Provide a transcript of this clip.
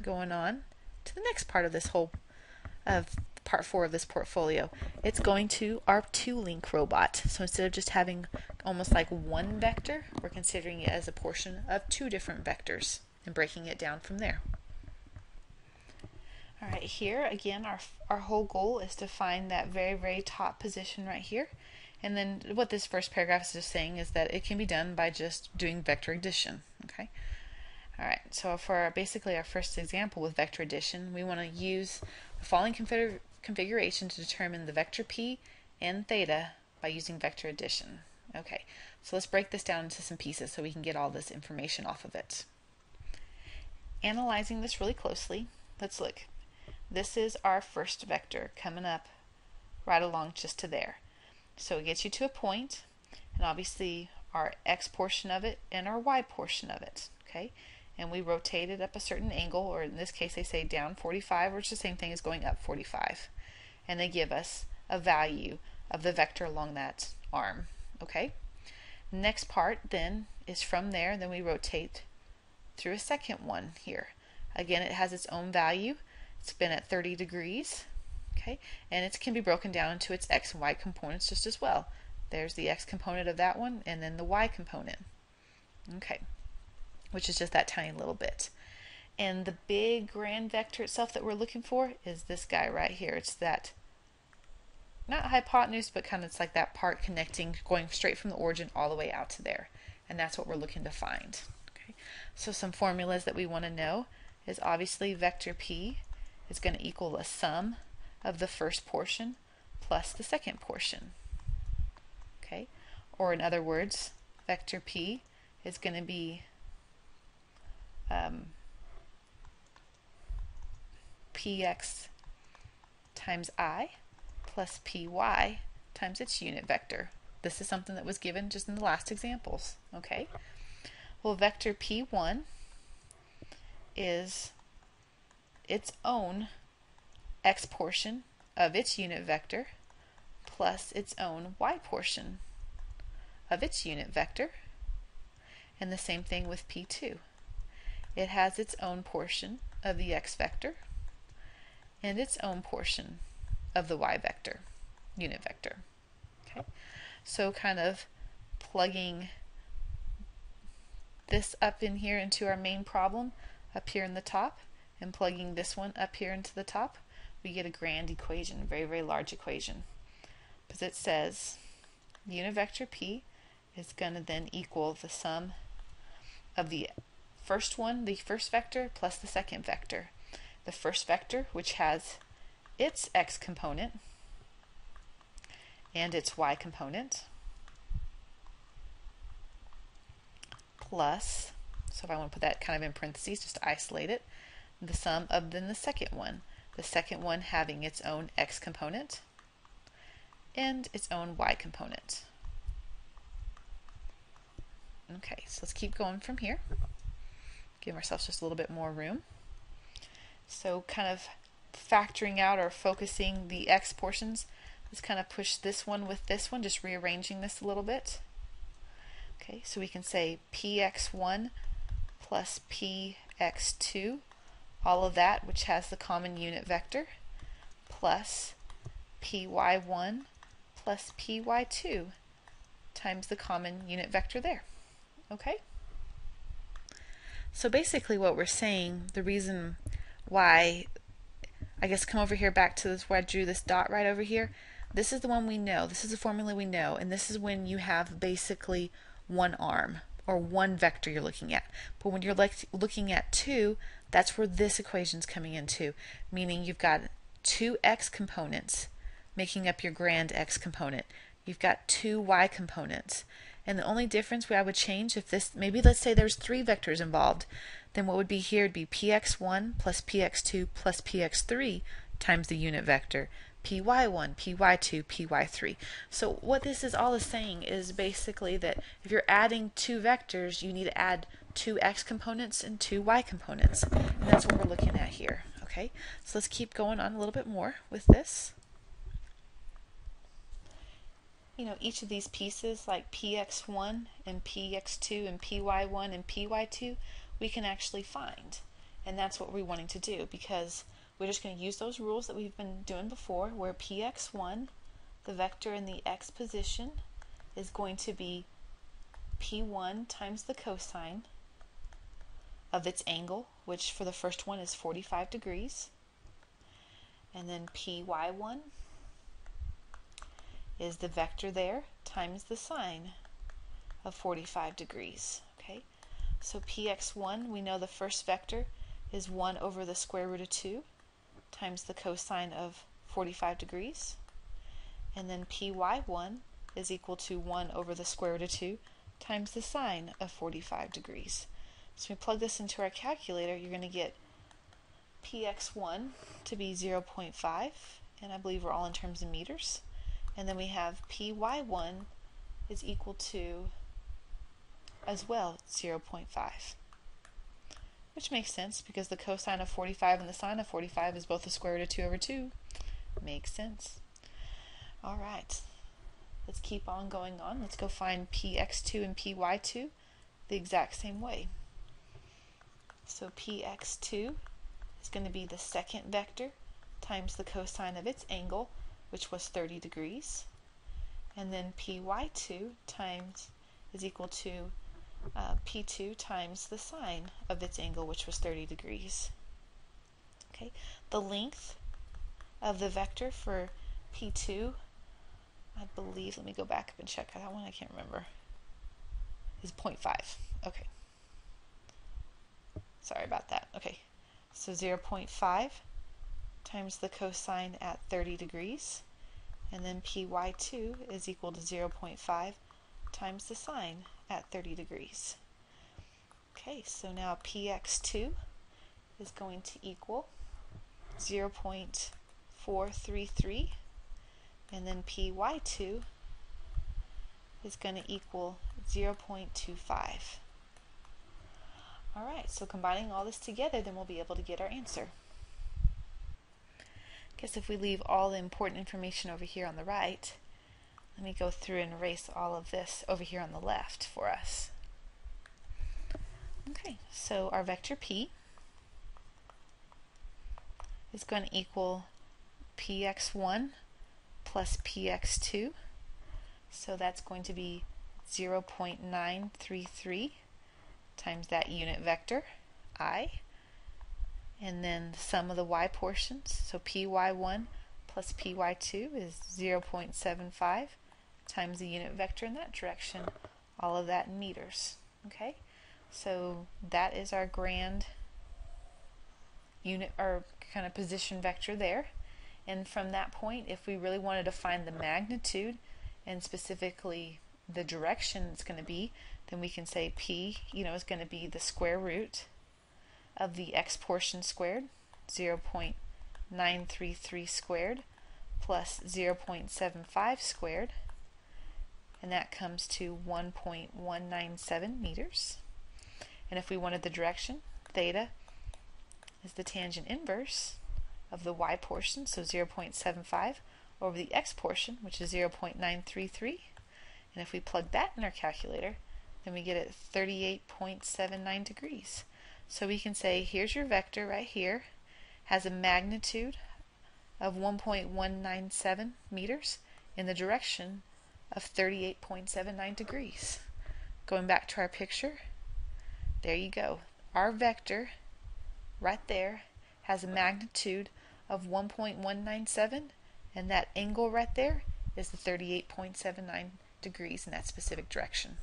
going on to the next part of this whole of part 4 of this portfolio. It's going to our 2-link robot. So instead of just having almost like one vector, we're considering it as a portion of 2 different vectors and breaking it down from there. Alright, here again our whole goal is to find that very top position right here. And then what this first paragraph is just saying is that it can be done by just doing vector addition. Okay. Alright, so for basically our first example with vector addition, we want to use the following configuration to determine the vector p and theta by using vector addition. Okay, so let's break this down into some pieces so we can get all this information off of it. Analyzing this really closely, let's look. This is our first vector coming up right along just to there. So it gets you to a point, and obviously our x portion of it and our y portion of it. Okay, and we rotate it up a certain angle, or in this case they say down 45, which is the same thing as going up 45. And they give us a value of the vector along that arm. Okay, next part then is from there, then we rotate through a second one here. Again, it has its own value. It's been at 30 degrees. Okay, and it can be broken down into its x and y components just as well. There's the x component of that one, and then the y component. Okay, which is just that tiny little bit. And the big grand vector itself that we're looking for is this guy right here. It's that, not hypotenuse, but kind of it's like that part connecting, going straight from the origin all the way out to there. And that's what we're looking to find. Okay, so some formulas that we want to know is obviously vector p is going to equal the sum of the first portion plus the second portion. Okay, or in other words, vector p is going to be px times I plus py times its unit vector. This is something that was given just in the last examples. Okay, well, vector p1 is its own x portion of its unit vector plus its own y portion of its unit vector, and the same thing with p2. It has its own portion of the x vector and its own portion of the y vector, unit vector. Okay, so kind of plugging this up in here into our main problem up here in the top, and plugging this one up here into the top, we get a grand equation, a very large equation, because it says the unit vector p is going to then equal the sum of the first one, the first vector, plus the second vector. The first vector, which has its x component and its y component, plus, so if I want to put that kind of in parentheses just to isolate it, the sum of then the second one having its own x component and its own y component. Okay, so let's keep going from here. Give ourselves just a little bit more room. So kind of factoring out or focusing the x portions, let's kind of push this one with this one, just rearranging this a little bit. Okay, so we can say px1 plus px2, all of that which has the common unit vector, plus py1 plus py2 times the common unit vector there. Okay? So basically what we're saying, the reason why, I guess come over here back to this where I drew this dot right over here, this is the one we know, this is the formula we know, and this is when you have basically one arm or one vector you're looking at. But when you're looking at 2, that's where this equation's coming into, meaning you've got 2 x components making up your grand x component. You've got 2 y components. And the only difference I would change if this, maybe let's say there's 3 vectors involved, then what would be here would be px1 plus px2 plus px3 times the unit vector, py1, py2, py3. So what this is all is saying is basically that if you're adding 2 vectors, you need to add 2 x components and 2 y components. And that's what we're looking at here. Okay, so let's keep going on a little bit more with this. You know, each of these pieces like px1 and px2 and py1 and py2, we can actually find. And that's what we're wanting to do, because we're just going to use those rules that we've been doing before, where px1, the vector in the x position, is going to be p1 times the cosine of its angle, which for the first one is 45 degrees. And then py1 is the vector there times the sine of 45 degrees. Okay, so px1, we know the first vector is 1 over the square root of 2 times the cosine of 45 degrees. And then py1 is equal to 1 over the square root of 2 times the sine of 45 degrees. So we plug this into our calculator, you're going to get px1 to be 0.5, and I believe we're all in terms of meters. And then we have py1 is equal to, as well, 0.5. Which makes sense, because the cosine of 45 and the sine of 45 is both the square root of 2 over 2. Makes sense. Alright, let's keep on going on. Let's go find px2 and py2 the exact same way. So px2 is going to be the second vector times the cosine of its angle, which was 30 degrees. And then py2 times is equal to p2 times the sine of its angle, which was 30 degrees. Okay, the length of the vector for p2, I believe, let me go back up and check that one, I can't remember, is 0.5. Okay, sorry about that. Okay, so 0.5 times the cosine at 30 degrees, and then py2 is equal to 0.5 times the sine at 30 degrees. Okay, so now px2 is going to equal 0.433, and then py2 is going to equal 0.25. Alright, so combining all this together, then we'll be able to get our answer. Guess if we leave all the important information over here on the right, let me go through and erase all of this over here on the left for us. Okay, so our vector p is going to equal px1 plus px2, so that's going to be 0.933 times that unit vector I, and then the sum of the y portions, so py1 plus py2 is 0.75 times the unit vector in that direction, all of that in meters. Okay, so that is our grand unit, or kind of position vector there. And from that point, if we really wanted to find the magnitude and specifically the direction it's going to be, then we can say p, is going to be the square root of the x portion squared, 0.933 squared, plus 0.75 squared, and that comes to 1.197 meters. And if we wanted the direction, theta is the tangent inverse of the y portion, so 0.75 over the x portion, which is 0.933. And if we plug that in our calculator, then we get it 38.79 degrees. So we can say, here's your vector right here, has a magnitude of 1.197 meters in the direction of 38.79 degrees. Going back to our picture, there you go. Our vector right there has a magnitude of 1.197, and that angle right there is the 38.79 degrees in that specific direction.